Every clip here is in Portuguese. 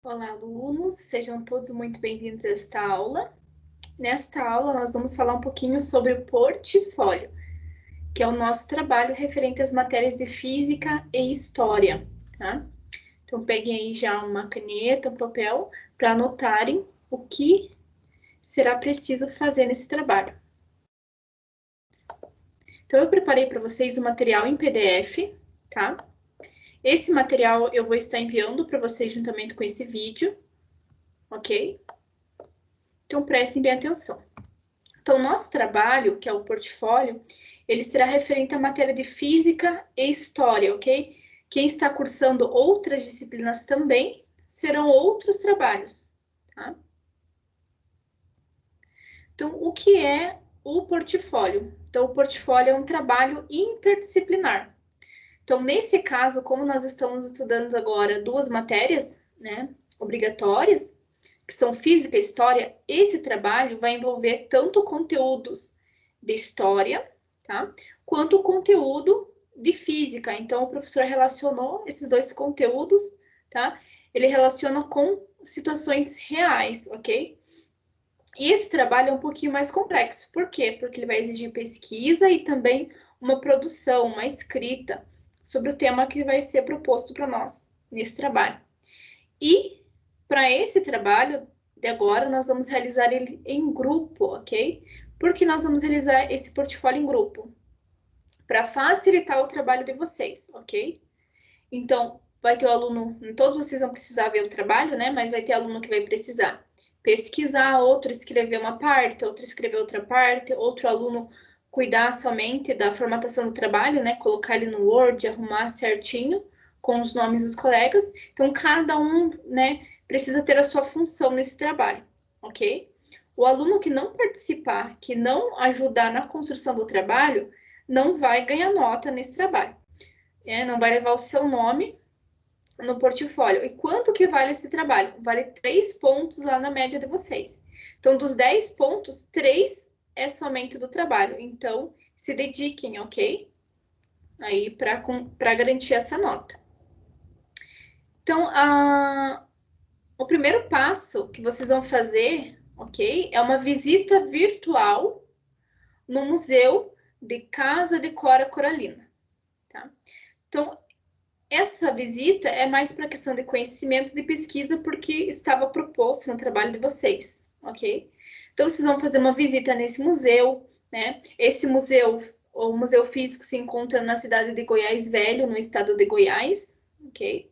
Olá, alunos, sejam todos muito bem-vindos a esta aula. Nesta aula, nós vamos falar um pouquinho sobre o portfólio, que é o nosso trabalho referente às matérias de Física e História, tá? Então, peguem aí já uma caneta, um papel, para anotarem o que será preciso fazer nesse trabalho. Então, eu preparei para vocês o material em PDF, tá? Esse material eu vou estar enviando para vocês juntamente com esse vídeo, ok? Então, prestem bem atenção. Então, o nosso trabalho, que é o portfólio, ele será referente à matéria de Física e História, ok? Quem está cursando outras disciplinas também serão outros trabalhos, tá? Então, o que é o portfólio? Então, o portfólio é um trabalho interdisciplinar. Então, nesse caso, como nós estamos estudando agora duas matérias, né, obrigatórias, que são Física e História, esse trabalho vai envolver tanto conteúdos de História, tá, quanto o conteúdo de Física. Então, o professor relacionou esses dois conteúdos, tá? Ele relaciona com situações reais, ok? E esse trabalho é um pouquinho mais complexo. Por quê? Porque ele vai exigir pesquisa e também uma produção, uma escrita sobre o tema que vai ser proposto para nós nesse trabalho. E para esse trabalho de agora, nós vamos realizar ele em grupo, ok? Por que nós vamos realizar esse portfólio em grupo? Para facilitar o trabalho de vocês, ok? Então, vai ter o aluno, todos vocês vão precisar ver o trabalho, né? Mas vai ter aluno que vai precisar pesquisar, outro escrever uma parte, outro escrever outra parte, outro aluno cuidar somente da formatação do trabalho, né? Colocar ele no Word, arrumar certinho com os nomes dos colegas. Então, cada um, né, precisa ter a sua função nesse trabalho, ok? O aluno que não participar, que não ajudar na construção do trabalho, não vai ganhar nota nesse trabalho. Não vai levar o seu nome no portfólio. E quanto que vale esse trabalho? Vale 3 pontos lá na média de vocês. Então, dos 10 pontos, 3 é somente do trabalho. Então, se dediquem, ok? Aí, para garantir essa nota. Então, o primeiro passo que vocês vão fazer, ok? É uma visita virtual no Museu de Casa de Cora Coralina, tá? Então, essa visita é mais para questão de conhecimento de pesquisa, porque estava proposto no trabalho de vocês, ok? Então, vocês vão fazer uma visita nesse museu, né? Esse museu, o Museu Físico, se encontra na cidade de Goiás Velho, no estado de Goiás, ok?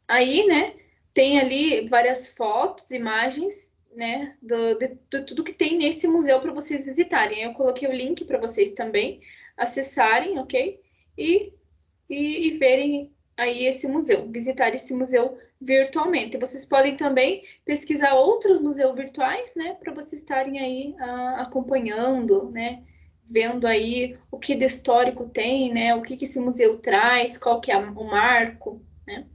Aí, né, tem ali várias fotos, imagens, né, de tudo que tem nesse museu para vocês visitarem. Eu coloquei o link para vocês também acessarem, ok? E e verem aí esse museu, visitar esse museu virtualmente. Vocês podem também pesquisar outros museus virtuais, né, para vocês estarem aí acompanhando, né, vendo aí o que de histórico tem, né, o que esse museu traz, qual que é o marco, né.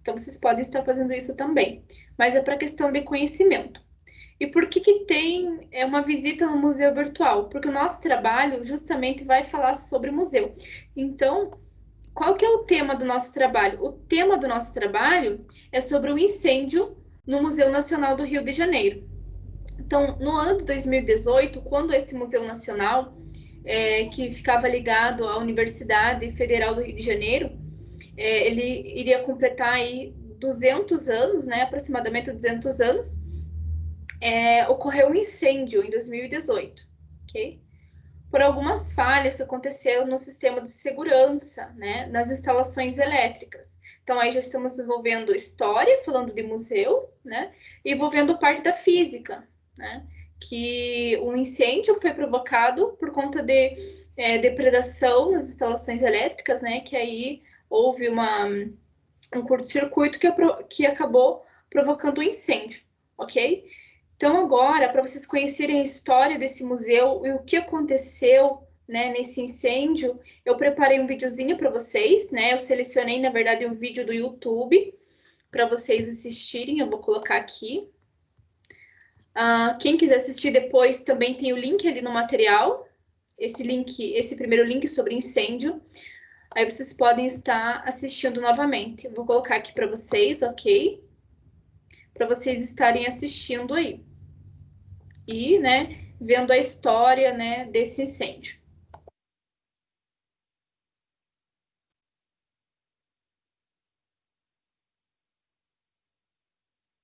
Então, vocês podem estar fazendo isso também, mas é para questão de conhecimento. E por que que tem uma visita no museu virtual? Porque o nosso trabalho justamente vai falar sobre o museu. Então, qual que é o tema do nosso trabalho? O tema do nosso trabalho é sobre o incêndio no Museu Nacional do Rio de Janeiro. Então, no ano de 2018, quando esse Museu Nacional, que ficava ligado à Universidade Federal do Rio de Janeiro, ele iria completar aí 200 anos, né, aproximadamente 200 anos, ocorreu um incêndio em 2018, ok? Por algumas falhas que aconteceram no sistema de segurança, né, nas instalações elétricas. Então, aí já estamos envolvendo história, falando de museu, né, e envolvendo parte da física, né, que um incêndio foi provocado por conta de depredação nas instalações elétricas, né, que aí houve um curto-circuito que acabou provocando um incêndio, ok? Então, agora, para vocês conhecerem a história desse museu e o que aconteceu, né, nesse incêndio, eu preparei um videozinho para vocês, né? Eu selecionei, na verdade, um vídeo do YouTube para vocês assistirem. Eu vou colocar aqui. Quem quiser assistir depois, também tem o link ali no material. Esse primeiro link sobre incêndio. Aí vocês podem estar assistindo novamente. Eu vou colocar aqui para vocês, ok? Para vocês estarem assistindo aí. E, né, vendo a história, né, desse incêndio.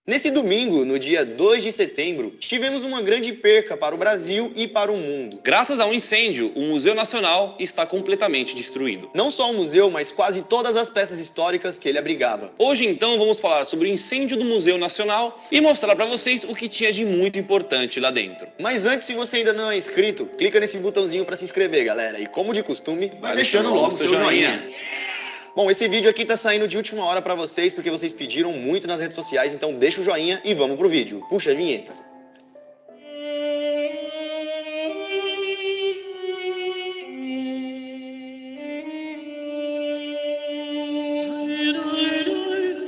Nesse domingo, no dia 2 de setembro, tivemos uma grande perca para o Brasil e para o mundo. Graças a um incêndio, o Museu Nacional está completamente destruído. Não só o museu, mas quase todas as peças históricas que ele abrigava. Hoje, então, vamos falar sobre o incêndio do Museu Nacional e mostrar para vocês o que tinha de muito importante lá dentro. Mas antes, se você ainda não é inscrito, clica nesse botãozinho para se inscrever, galera. E como de costume, vai deixando logo o seu joinha. Bom, esse vídeo aqui tá saindo de última hora pra vocês, porque vocês pediram muito nas redes sociais, então deixa o joinha e vamos pro vídeo. Puxa a vinheta.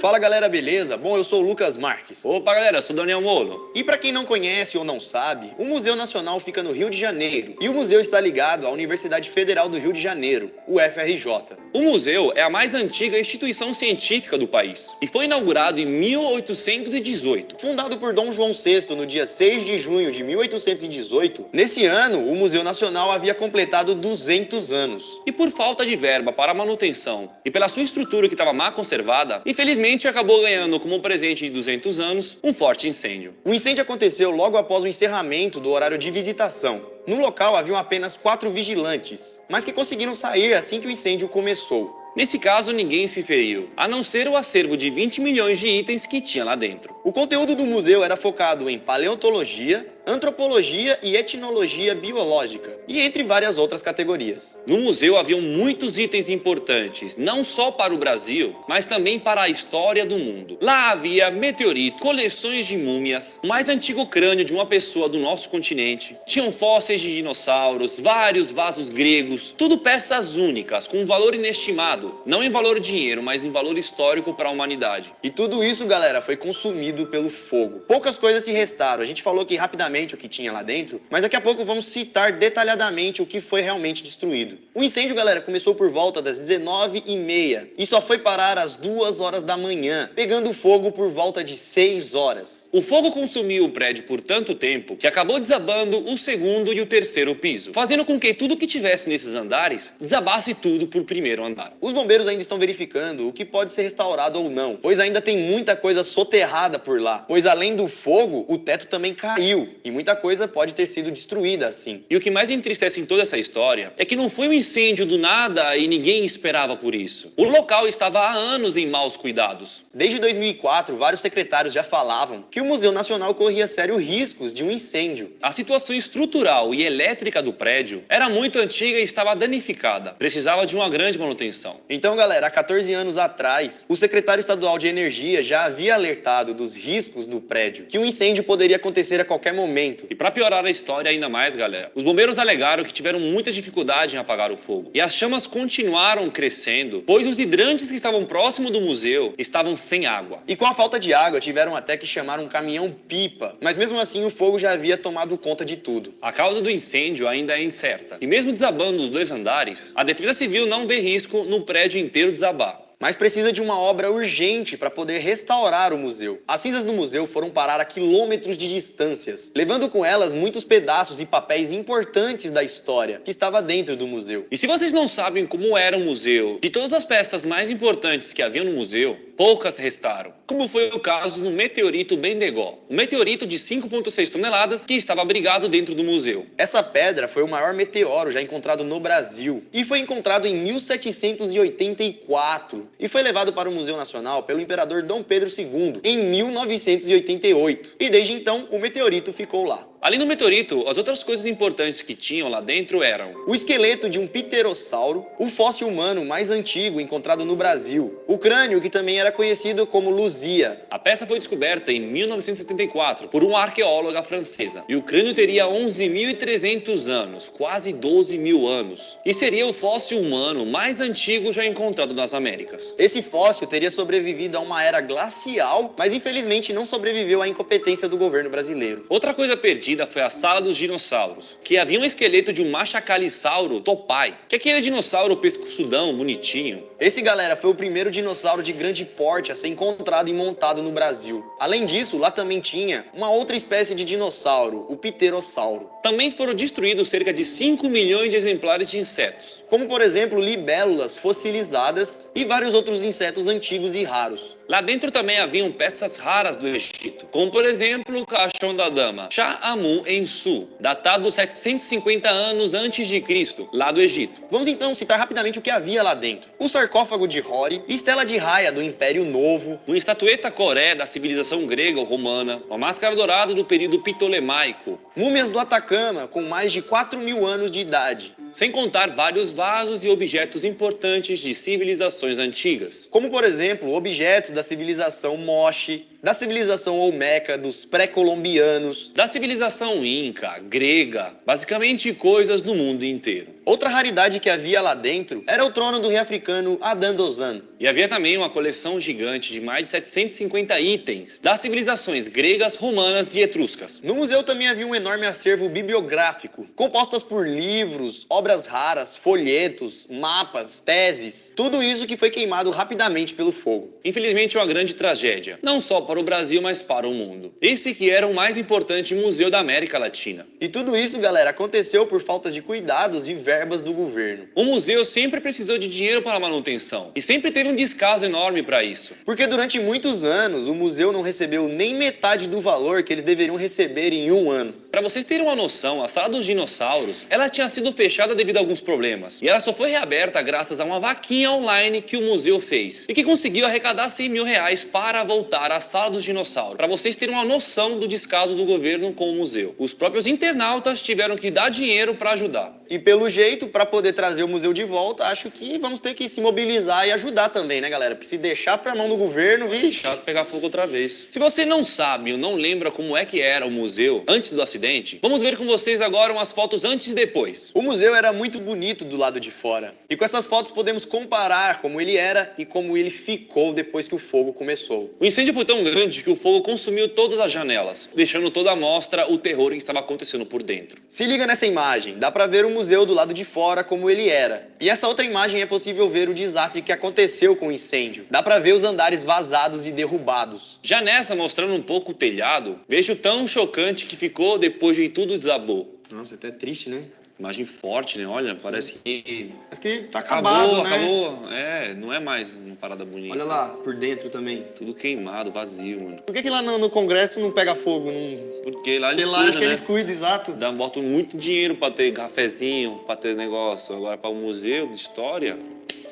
Fala galera, beleza? Bom, eu sou o Lucas Marques. Opa galera, eu sou o Daniel Molo. E para quem não conhece ou não sabe, o Museu Nacional fica no Rio de Janeiro e o museu está ligado à Universidade Federal do Rio de Janeiro, o FRJ. O museu é a mais antiga instituição científica do país e foi inaugurado em 1818. Fundado por Dom João VI no dia 6 de junho de 1818, nesse ano o Museu Nacional havia completado 200 anos. E por falta de verba para a manutenção e pela sua estrutura que estava má conservada, infelizmente acabou ganhando como presente de 200 anos um forte incêndio. O incêndio aconteceu logo após o encerramento do horário de visitação. No local haviam apenas 4 vigilantes, mas que conseguiram sair assim que o incêndio começou. Nesse caso, ninguém se feriu, a não ser o acervo de 20 milhões de itens que tinha lá dentro. O conteúdo do museu era focado em paleontologia, antropologia e etnologia biológica, e entre várias outras categorias. No museu haviam muitos itens importantes, não só para o Brasil, mas também para a história do mundo. Lá havia meteoritos, coleções de múmias, o mais antigo crânio de uma pessoa do nosso continente, tinham fósseis de dinossauros, vários vasos gregos, tudo peças únicas, com um valor inestimado, não em valor dinheiro, mas em valor histórico para a humanidade. E tudo isso, galera, foi consumido pelo fogo. Poucas coisas se restaram, a gente falou aqui rapidamente o que tinha lá dentro, mas daqui a pouco vamos citar detalhadamente o que foi realmente destruído. O incêndio, galera, começou por volta das 19h30 e só foi parar às 2 horas da manhã, pegando fogo por volta de 6 horas. O fogo consumiu o prédio por tanto tempo que acabou desabando o segundo e o terceiro piso, fazendo com que tudo que tivesse nesses andares desabasse tudo por primeiro andar. Os bombeiros ainda estão verificando o que pode ser restaurado ou não, pois ainda tem muita coisa soterrada por lá, pois além do fogo, o teto também caiu. E muita coisa pode ter sido destruída assim. E o que mais entristece em toda essa história é que não foi um incêndio do nada e ninguém esperava por isso. O local estava há anos em maus cuidados. Desde 2004, vários secretários já falavam que o Museu Nacional corria sérios riscos de um incêndio. A situação estrutural e elétrica do prédio era muito antiga e estava danificada. Precisava de uma grande manutenção. Então, galera, há 14 anos atrás, o secretário estadual de Energia já havia alertado dos riscos do prédio, que um incêndio poderia acontecer a qualquer momento. E para piorar a história ainda mais, galera, os bombeiros alegaram que tiveram muita dificuldade em apagar o fogo. E as chamas continuaram crescendo, pois os hidrantes que estavam próximo do museu estavam sem água. E com a falta de água, tiveram até que chamar um caminhão-pipa. Mas mesmo assim, o fogo já havia tomado conta de tudo. A causa do incêndio ainda é incerta. E mesmo desabando os 2 andares, a Defesa Civil não vê risco no prédio inteiro desabar. Mas precisa de uma obra urgente para poder restaurar o museu. As cinzas do museu foram parar a quilômetros de distâncias, levando com elas muitos pedaços e papéis importantes da história que estava dentro do museu. E se vocês não sabem como era o museu, de todas as peças mais importantes que havia no museu, poucas restaram, como foi o caso no meteorito Bendegó, um meteorito de 5,6 toneladas que estava abrigado dentro do museu. Essa pedra foi o maior meteoro já encontrado no Brasil e foi encontrado em 1784 e foi levado para o Museu Nacional pelo imperador Dom Pedro II em 1988. E desde então o meteorito ficou lá. Além do meteorito, as outras coisas importantes que tinham lá dentro eram o esqueleto de um pterossauro, o fóssil humano mais antigo encontrado no Brasil, o crânio que também era conhecido como Luzia. A peça foi descoberta em 1974 por uma arqueóloga francesa e o crânio teria 11.300 anos, quase 12 mil anos, e seria o fóssil humano mais antigo já encontrado nas Américas. Esse fóssil teria sobrevivido a uma era glacial, mas infelizmente não sobreviveu à incompetência do governo brasileiro. Outra coisa perdida conhecida foi a Sala dos Dinossauros, que havia um esqueleto de um Machacalissauro topai, que é aquele dinossauro pescoçudão, bonitinho. Esse, galera, foi o primeiro dinossauro de grande porte a ser encontrado e montado no Brasil. Além disso, lá também tinha uma outra espécie de dinossauro, o pterossauro. Também foram destruídos cerca de 5 milhões de exemplares de insetos, como por exemplo libélulas fossilizadas e vários outros insetos antigos e raros. Lá dentro também haviam peças raras do Egito, como por exemplo o caixão da dama Shah-Amun-Ensu, datado 750 anos antes de Cristo, lá do Egito. Vamos então citar rapidamente o que havia lá dentro. O sarcófago de Hori, estela de raia do Império Novo, uma estatueta coré da civilização grega ou romana, uma máscara dourada do período ptolemaico, múmias do Atacama com mais de 4.000 anos de idade, sem contar vários vasos e objetos importantes de civilizações antigas, como por exemplo objetos da civilização Moche, da civilização Olmeca, dos pré-colombianos, da civilização Inca, grega, basicamente coisas do mundo inteiro. Outra raridade que havia lá dentro era o trono do rei africano Adandozan. E havia também uma coleção gigante de mais de 750 itens das civilizações gregas, romanas e etruscas. No museu também havia um enorme acervo bibliográfico, compostas por livros, obras raras, folhetos, mapas, teses, tudo isso que foi queimado rapidamente pelo fogo. Infelizmente, uma grande tragédia, não só para o Brasil, mas para o mundo. Esse que era o mais importante museu da América Latina. E tudo isso, galera, aconteceu por falta de cuidados e verbas do governo. O museu sempre precisou de dinheiro para a manutenção e sempre teve um descaso enorme para isso. Porque durante muitos anos o museu não recebeu nem metade do valor que eles deveriam receber em um ano. Para vocês terem uma noção, a Sala dos Dinossauros, ela tinha sido fechada devido a alguns problemas. E ela só foi reaberta graças a uma vaquinha online que o museu fez. E que conseguiu arrecadar 100 mil reais para voltar à Sala dos Dinossauros. Para vocês terem uma noção do descaso do governo com o museu. Os próprios internautas tiveram que dar dinheiro para ajudar. E pelo jeito, para poder trazer o museu de volta, acho que vamos ter que se mobilizar e ajudar também, né, galera? Porque se deixar pra mão do governo, vixe... Deixar pegar fogo outra vez. Se você não sabe ou não lembra como é que era o museu antes do acidente, vamos ver com vocês agora umas fotos antes e depois. O museu era muito bonito do lado de fora. E com essas fotos podemos comparar como ele era e como ele ficou depois que o fogo começou. O incêndio foi tão grande que o fogo consumiu todas as janelas, deixando toda a mostra o terror que estava acontecendo por dentro. Se liga nessa imagem, dá pra ver o museu do lado de fora como ele era. E essa outra imagem é possível ver o desastre que aconteceu com o incêndio. Dá pra ver os andares vazados e derrubados. Já nessa, mostrando um pouco o telhado, vejo tão chocante que ficou depois de tudo desabou. Nossa, até triste, né? Imagem forte, né? Olha, parece que... Parece que tá acabado, né? Acabou. É, não é mais uma parada bonita. Olha lá, por dentro também. Tudo queimado, vazio, mano. Por que lá no Congresso não pega fogo? Não... Porque lá eles Porque lá cuidam, acho que né? eles cuidam, exato. Botam muito dinheiro pra ter cafezinho, pra ter negócio. Agora, pra um museu de história...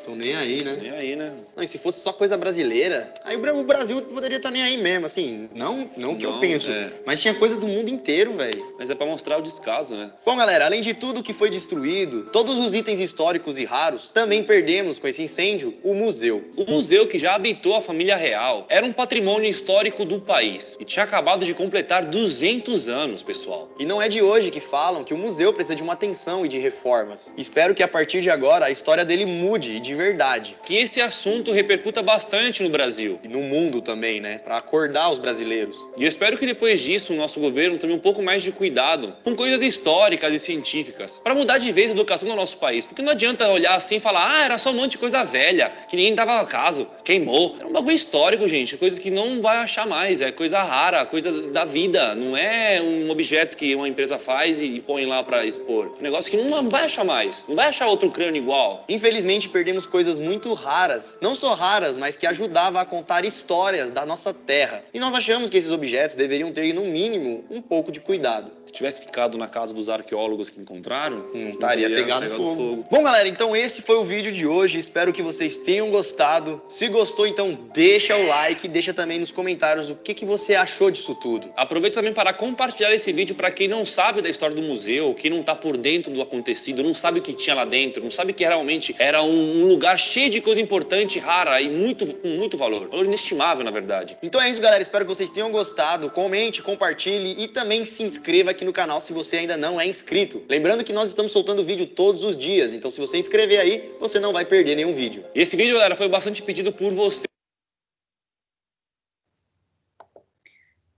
Tô nem aí, né? Nem aí, né? Não, e se fosse só coisa brasileira, aí o Brasil poderia estar nem aí mesmo, assim, não que eu penso, mas tinha coisa do mundo inteiro, velho. Mas é pra mostrar o descaso, né? Bom, galera, além de tudo que foi destruído, todos os itens históricos e raros, também perdemos com esse incêndio o museu. O museu, que já habitou a família real, era um patrimônio histórico do país e tinha acabado de completar 200 anos, pessoal. E não é de hoje que falam que o museu precisa de uma atenção e de reformas. Espero que a partir de agora a história dele mude e de verdade. Que esse assunto repercuta bastante no Brasil. E no mundo também, né? Pra acordar os brasileiros. E eu espero que depois disso o nosso governo tome um pouco mais de cuidado com coisas históricas e científicas, para mudar de vez a educação do nosso país. Porque não adianta olhar assim e falar, era só um monte de coisa velha, que ninguém dava acaso, queimou. É um bagulho histórico, gente, coisa que não vai achar mais, é coisa rara, coisa da vida, não é um objeto que uma empresa faz e põe lá para expor. Um negócio que não vai achar mais, não vai achar outro crânio igual. Infelizmente perdemos coisas muito raras, não só raras, mas que ajudavam a contar histórias da nossa terra. E nós achamos que esses objetos deveriam ter, no mínimo, um pouco de cuidado. Se tivesse ficado na casa dos arqueólogos que encontraram, não estaria pegado fogo. Bom, galera, então esse foi o vídeo de hoje. Espero que vocês tenham gostado. Se gostou, então deixa o like, deixa também nos comentários o que você achou disso tudo. Aproveita também para compartilhar esse vídeo para quem não sabe da história do museu, quem não tá por dentro do acontecido, não sabe o que tinha lá dentro, não sabe que realmente era um lugar cheio de coisa importante, rara e com muito valor inestimável, na verdade. Então é isso, galera. Espero que vocês tenham gostado. Comente, compartilhe e também se inscreva aqui no canal se você ainda não é inscrito. Lembrando que nós estamos soltando vídeo todos os dias, então se você inscrever aí, você não vai perder nenhum vídeo. E esse vídeo, galera, foi bastante pedido por você.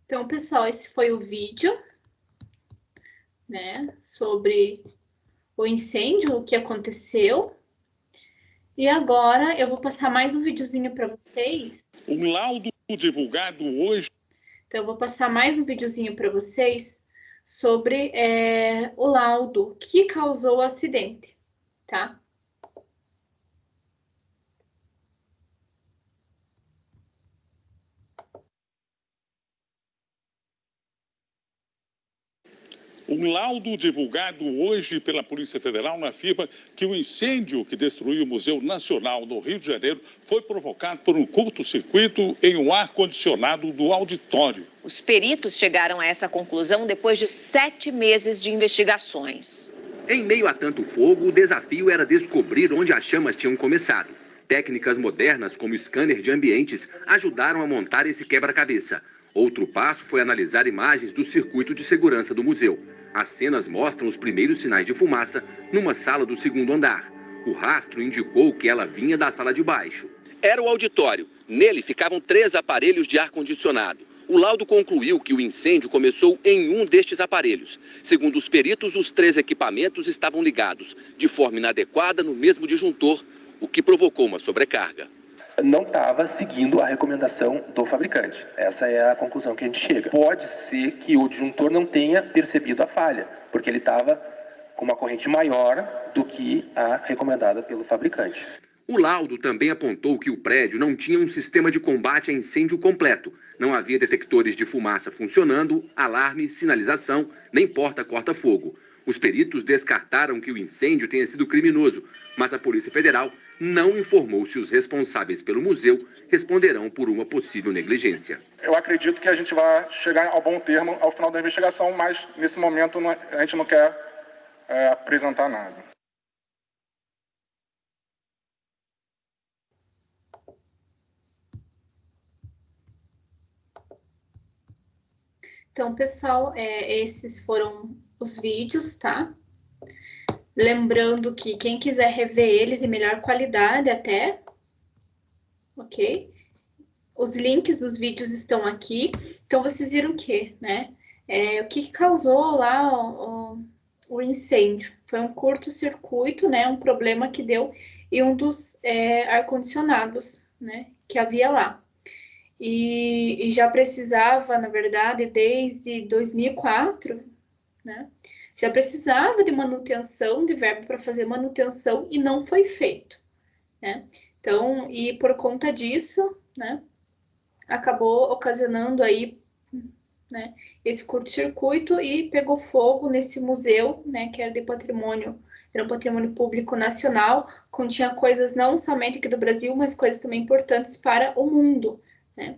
Então, pessoal, esse foi o vídeo. né, sobre o incêndio, o que aconteceu. E agora eu vou passar mais um videozinho para vocês. Um laudo divulgado hoje. Então, eu vou passar mais um videozinho para vocês sobre o laudo que causou o acidente, tá? Um laudo divulgado hoje pela Polícia Federal afirma que o incêndio que destruiu o Museu Nacional do Rio de Janeiro foi provocado por um curto-circuito em um ar-condicionado do auditório. Os peritos chegaram a essa conclusão depois de 7 meses de investigações. Em meio a tanto fogo, o desafio era descobrir onde as chamas tinham começado. Técnicas modernas, como o scanner de ambientes, ajudaram a montar esse quebra-cabeça. Outro passo foi analisar imagens do circuito de segurança do museu. As cenas mostram os primeiros sinais de fumaça numa sala do segundo andar. O rastro indicou que ela vinha da sala de baixo. Era o auditório. Nele ficavam 3 aparelhos de ar-condicionado. O laudo concluiu que o incêndio começou em um destes aparelhos. Segundo os peritos, os 3 equipamentos estavam ligados de forma inadequada no mesmo disjuntor, o que provocou uma sobrecarga. Não estava seguindo a recomendação do fabricante. Essa é a conclusão que a gente chega. Pode ser que o disjuntor não tenha percebido a falha, porque ele estava com uma corrente maior do que a recomendada pelo fabricante. O laudo também apontou que o prédio não tinha um sistema de combate a incêndio completo. Não havia detectores de fumaça funcionando, alarme, sinalização, nem porta corta-fogo. Os peritos descartaram que o incêndio tenha sido criminoso, mas a Polícia Federal não informou se os responsáveis pelo museu responderão por uma possível negligência. Eu acredito que a gente vai chegar ao bom termo ao final da investigação, mas nesse momento a gente não quer apresentar nada. Então, pessoal, esses foram os vídeos, tá? Lembrando que quem quiser rever eles em melhor qualidade até, ok? Os links dos vídeos estão aqui. Então, vocês viram o quê, né? O que causou lá o incêndio? Foi um curto-circuito, né? Um problema que deu em um dos ar-condicionados, né? Que havia lá. E já precisava, na verdade, desde 2004, né? Já precisava de manutenção, de verba para fazer manutenção e não foi feito, né? Então, e por conta disso, né, acabou ocasionando aí, né, esse curto-circuito e pegou fogo nesse museu, né, que era de patrimônio, era um patrimônio público nacional, continha coisas não somente aqui do Brasil, mas coisas também importantes para o mundo, né?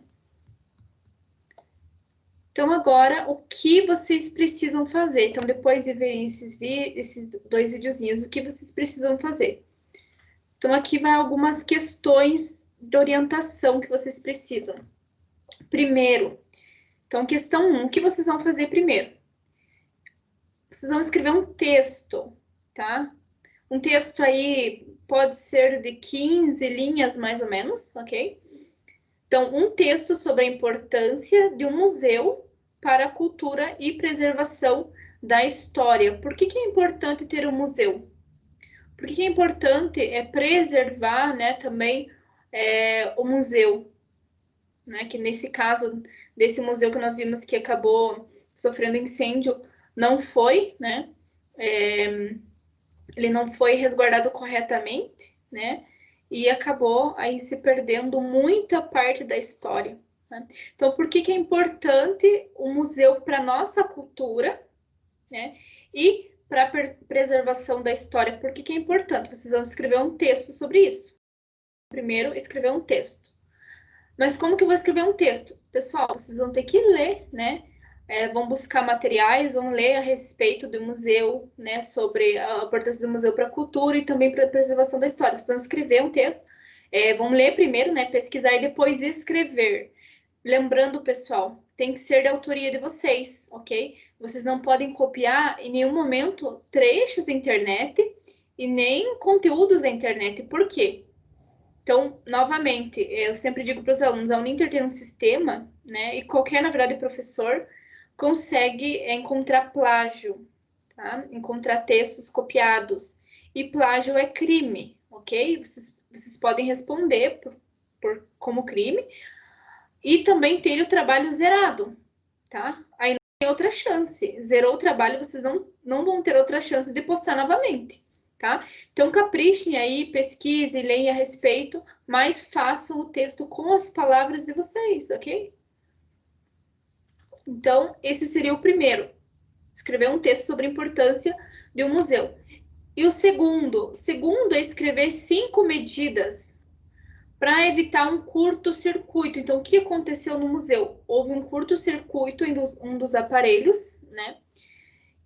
Então, agora, o que vocês precisam fazer? Então, depois de verem esses 2 videozinhos, o que vocês precisam fazer? Então, aqui vai algumas questões de orientação que vocês precisam. Primeiro, então, questão 1, o que vocês vão fazer primeiro? Vocês vão escrever um texto, tá? Um texto aí pode ser de 15 linhas, mais ou menos, ok? Então, um texto sobre a importância de um museu para a cultura e preservação da história. Por que é importante ter um museu? Por que é importante preservar, né, também o museu? Né, que nesse caso, desse museu que nós vimos que acabou sofrendo incêndio, não foi, né? Ele não foi resguardado corretamente, né? E acabou aí se perdendo muita parte da história, né? Então, por que é importante o museu para a nossa cultura, né? E para a preservação da história? Por que é importante? Vocês vão escrever um texto sobre isso. Primeiro, escrever um texto. Mas como que eu vou escrever um texto? Pessoal, vocês vão ter que ler, né? Vão buscar materiais, vão ler a respeito do museu, né, sobre a importância do museu para a cultura e também para a preservação da história. Vocês vão escrever um texto, vão ler primeiro, né, pesquisar e depois escrever. Lembrando, pessoal, tem que ser da autoria de vocês, ok? Vocês não podem copiar em nenhum momento trechos da internet e nem conteúdos da internet. Por quê? Então, novamente, eu sempre digo para os alunos, a Uninter tem um sistema, né, e qualquer, na verdade, professor consegue encontrar plágio, tá? Encontrar textos copiados. E plágio é crime, ok? Vocês podem responder como crime. E também ter o trabalho zerado, tá? Aí não tem outra chance. Zerou o trabalho, vocês não vão ter outra chance de postar novamente, tá? Então, caprichem aí, pesquisem, leiam a respeito, mas façam o texto com as palavras de vocês, ok? Então, esse seria o primeiro. Escrever um texto sobre a importância de um museu. E o segundo é escrever 5 medidas para evitar um curto-circuito. Então, o que aconteceu no museu? Houve um curto-circuito em um dos aparelhos, né?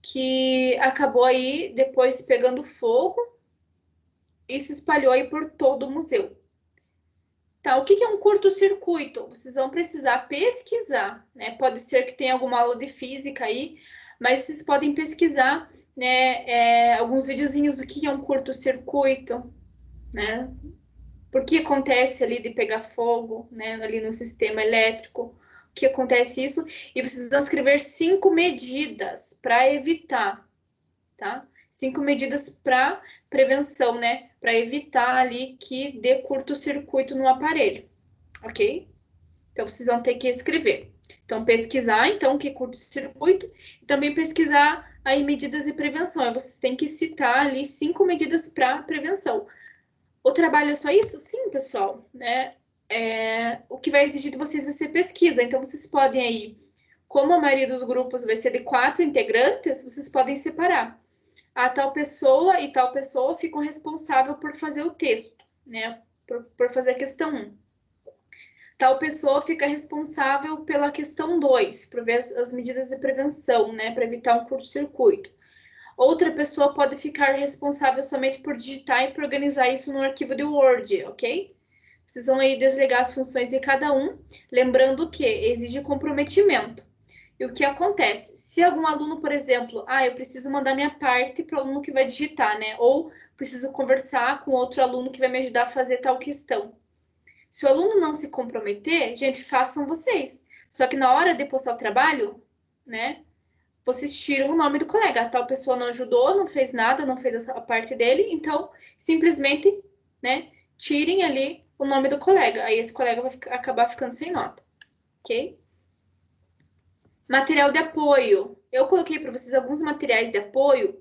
Que acabou aí depois pegando fogo e se espalhou aí por todo o museu. Tá, o que é um curto-circuito? Vocês vão precisar pesquisar, né? Pode ser que tenha alguma aula de física aí, mas vocês podem pesquisar, né? Alguns videozinhos do que é um curto-circuito, né? Por que acontece ali de pegar fogo, né? Ali no sistema elétrico, o que acontece isso? E vocês vão escrever 5 medidas para evitar, tá? 5 medidas para prevenção, né? Para evitar ali que dê curto-circuito no aparelho, ok? Então, vocês vão ter que escrever. Então, pesquisar, então, o que é curto-circuito, e também pesquisar aí medidas de prevenção. Vocês têm que citar ali 5 medidas para prevenção. O trabalho é só isso? Sim, pessoal, né? O que vai exigir de vocês vai ser pesquisa. Então, vocês podem aí, como a maioria dos grupos vai ser de 4 integrantes, vocês podem separar. A tal pessoa e tal pessoa ficam responsáveis por fazer o texto, né? Por fazer a questão 1. Tal pessoa fica responsável pela questão 2, por ver as medidas de prevenção, né? Para evitar um curto-circuito. Outra pessoa pode ficar responsável somente por digitar e por organizar isso no arquivo de Word, ok? Vocês vão aí desligar as funções de cada um, lembrando que exige comprometimento. E o que acontece? Se algum aluno, por exemplo, eu preciso mandar minha parte para o aluno que vai digitar, né? Ou preciso conversar com outro aluno que vai me ajudar a fazer tal questão. Se o aluno não se comprometer, gente, façam vocês. Só que na hora de postar o trabalho, né? Vocês tiram o nome do colega. A tal pessoa não ajudou, não fez nada, não fez a parte dele, então simplesmente, né, tirem ali o nome do colega. Aí esse colega vai acabar ficando sem nota, ok? Material de apoio. Eu coloquei para vocês alguns materiais de apoio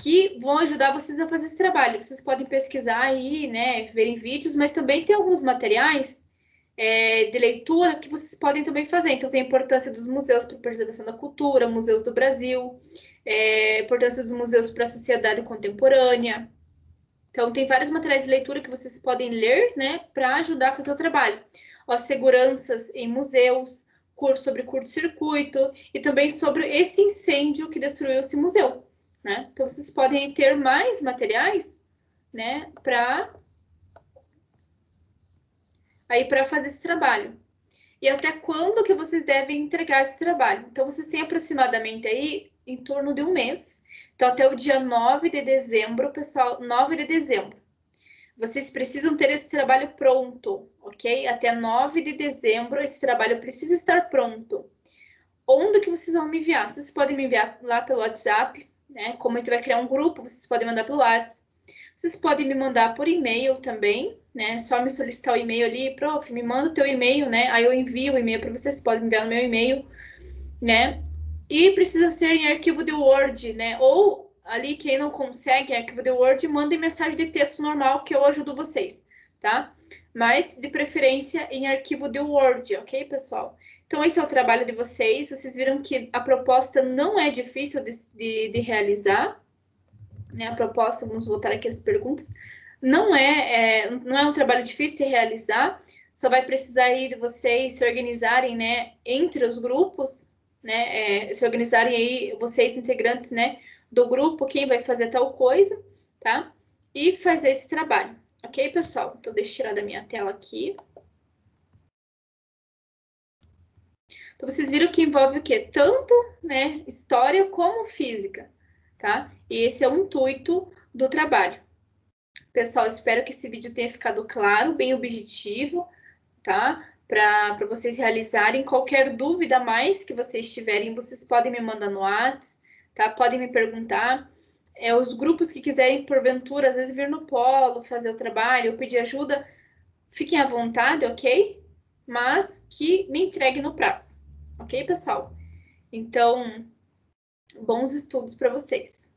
que vão ajudar vocês a fazer esse trabalho. Vocês podem pesquisar aí, né, verem vídeos, mas também tem alguns materiais de leitura que vocês podem também fazer. Então, tem a importância dos museus para a preservação da cultura, museus do Brasil, importância dos museus para a sociedade contemporânea. Então, tem vários materiais de leitura que vocês podem ler, né, para ajudar a fazer o trabalho. As seguranças em museus, curso sobre curto-circuito e também sobre esse incêndio que destruiu esse museu, né? Então, vocês podem ter mais materiais, né, para fazer esse trabalho. E até quando que vocês devem entregar esse trabalho? Então, vocês têm aproximadamente aí em torno de um mês. Então, até o dia 9 de dezembro, pessoal, 9 de dezembro. Vocês precisam ter esse trabalho pronto, ok? Até 9 de dezembro, esse trabalho precisa estar pronto. Onde que vocês vão me enviar? Vocês podem me enviar lá pelo WhatsApp, né? Como a gente vai criar um grupo, vocês podem mandar pelo WhatsApp. Vocês podem me mandar por e-mail também, né? Só me solicitar o e-mail ali, prof, me manda o teu e-mail, né? Aí eu envio o e-mail para vocês, podem enviar no meu e-mail, né? E precisa ser em arquivo de Word, né? Ou ali, quem não consegue em arquivo de Word, mandem mensagem de texto normal que eu ajudo vocês, tá? Mas, de preferência, em arquivo de Word, ok, pessoal? Então, esse é o trabalho de vocês. Vocês viram que a proposta não é difícil de realizar, né? A proposta, vamos voltar aqui às perguntas, não é um trabalho difícil de realizar, só vai precisar aí de vocês se organizarem, né, entre os grupos, né, se organizarem aí, vocês integrantes, né, do grupo, quem vai fazer tal coisa, tá? E fazer esse trabalho, ok, pessoal? Então, deixa eu tirar da minha tela aqui. Então, vocês viram que envolve o quê? Tanto, né, história como física, tá? E esse é o intuito do trabalho. Pessoal, espero que esse vídeo tenha ficado claro, bem objetivo, tá? Para vocês realizarem. Qualquer dúvida a mais que vocês tiverem, vocês podem me mandar no WhatsApp, tá? Podem me perguntar. Os grupos que quiserem, porventura, às vezes vir no polo, fazer o trabalho, ou pedir ajuda, fiquem à vontade, ok? Mas que me entregue no prazo, ok, pessoal? Então, bons estudos para vocês.